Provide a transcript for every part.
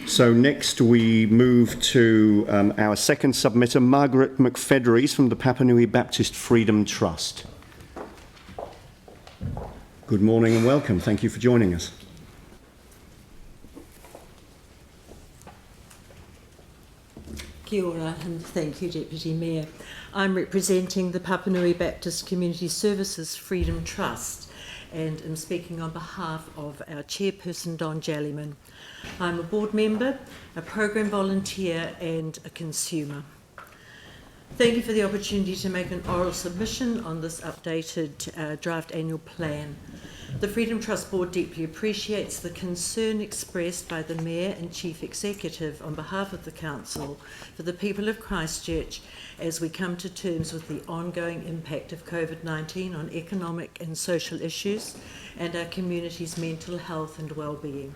So next we move to our second submitter, Margaret McFedries from the Papanui Baptist Freedom Trust. Good morning and welcome. Thank you for joining us. Kia ora, and thank you, Deputy Mayor. I'm representing the Papanui Baptist Community Services Freedom Trust and am speaking on behalf of our chairperson, Don Jallyman. I'm a board member, a program volunteer and a consumer. Thank you for the opportunity to make an oral submission on this updated draft annual plan. The Freedom Trust Board deeply appreciates the concern expressed by the Mayor and Chief Executive on behalf of the Council for the people of Christchurch as we come to terms with the ongoing impact of COVID-19 on economic and social issues and our community's mental health and well-being.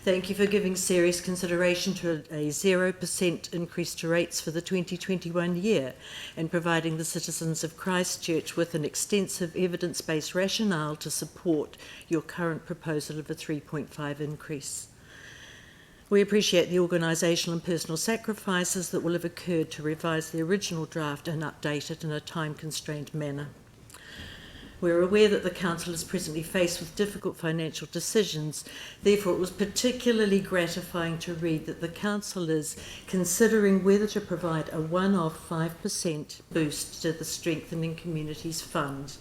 Thank you for giving serious consideration to a 0% increase to rates for the 2021 year and providing the citizens of Christchurch with an extensive evidence-based rationale to support your current proposal of a 3.5 increase. We appreciate the organisational and personal sacrifices that will have occurred to revise the original draft and update it in a time-constrained manner. We're aware that the Council is presently faced with difficult financial decisions. Therefore, it was particularly gratifying to read that the Council is considering whether to provide a one-off 5% boost to the Strengthening Communities Fund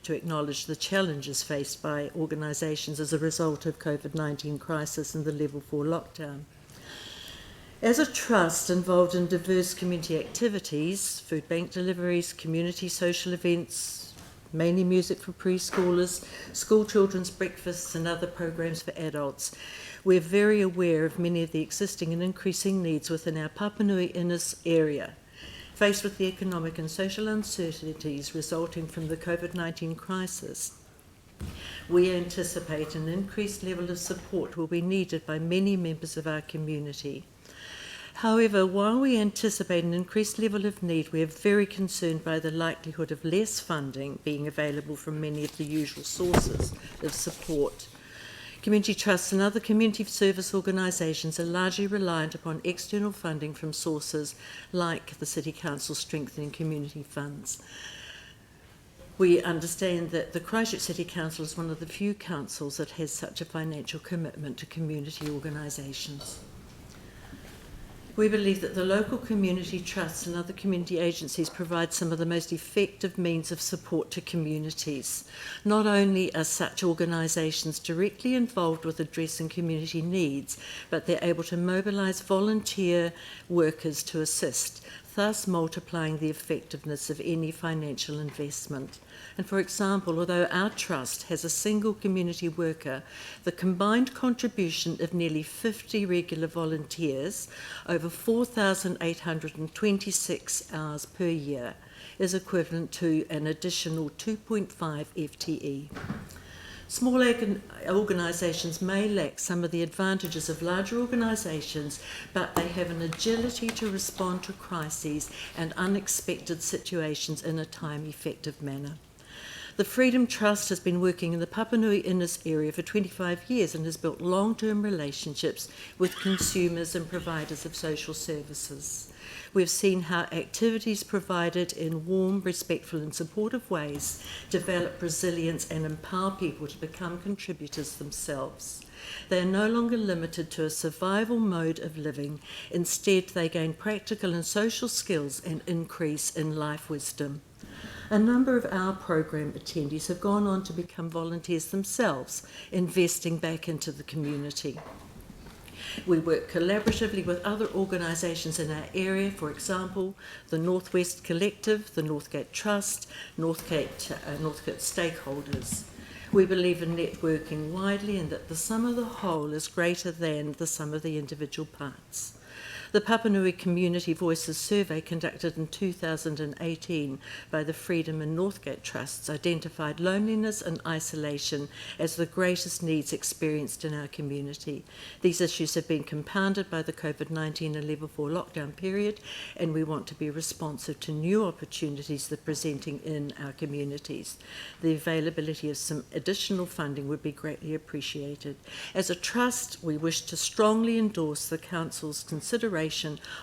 to acknowledge the challenges faced by organisations as a result of COVID-19 crisis and the Level 4 lockdown. As a trust involved in diverse community activities, food bank deliveries, community social events, mainly music for preschoolers, school children's breakfasts and other programs for adults, we're very aware of many of the existing and increasing needs within our Papanui Innes area. Faced with the economic and social uncertainties resulting from the COVID-19 crisis, we anticipate an increased level of support will be needed by many members of our community. However, while we anticipate an increased level of need, we are very concerned by the likelihood of less funding being available from many of the usual sources of support. Community trusts and other community service organisations are largely reliant upon external funding from sources like the City Council Strengthening Community Funds. We understand that the Christchurch City Council is one of the few councils that has such a financial commitment to community organisations. We believe that the local community trusts and other community agencies provide some of the most effective means of support to communities. Not only are such organisations directly involved with addressing community needs, but they're able to mobilise volunteer workers to assist, thus multiplying the effectiveness of any financial investment. And for example, although our trust has a single community worker, the combined contribution of nearly 50 regular volunteers, over 4,826 hours per year, is equivalent to an additional 2.5 FTE. Small organisations may lack some of the advantages of larger organisations, but they have an agility to respond to crises and unexpected situations in a time-effective manner. The Freedom Trust has been working in the Papanui Innes area for 25 years and has built long-term relationships with consumers and providers of social services. We've seen how activities provided in warm, respectful and supportive ways develop resilience and empower people to become contributors themselves. They are no longer limited to a survival mode of living. Instead, they gain practical and social skills and increase in life wisdom. A number of our program attendees have gone on to become volunteers themselves, investing back into the community. We work collaboratively with other organisations in our area, for example, the Northwest Collective, the Northgate Trust, Northgate stakeholders. We believe in networking widely and that the sum of the whole is greater than the sum of the individual parts. The Papanui Community Voices survey conducted in 2018 by the Freedom and Northgate Trusts identified loneliness and isolation as the greatest needs experienced in our community. These issues have been compounded by the COVID-19 and Level 4 lockdown period, and we want to be responsive to new opportunities that are presenting in our communities. The availability of some additional funding would be greatly appreciated. As a trust, we wish to strongly endorse the Council's consideration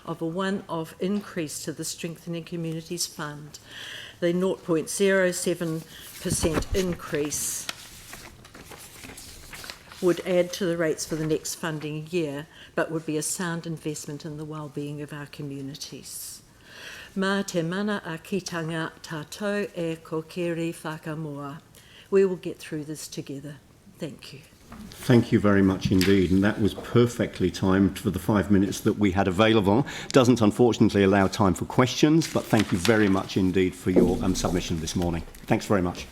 of a one-off increase to the Strengthening Communities Fund. The 0.07% increase would add to the rates for the next funding year, but would be a sound investment in the well-being of our communities. Mā te mana a kitanga tātou e ko kere whakamoa. We will get through this together. Thank you. Thank you very much indeed, and that was perfectly timed for the 5 minutes that we had available. Doesn't unfortunately allow time for questions, but thank you very much indeed for your submission this morning. Thanks very much.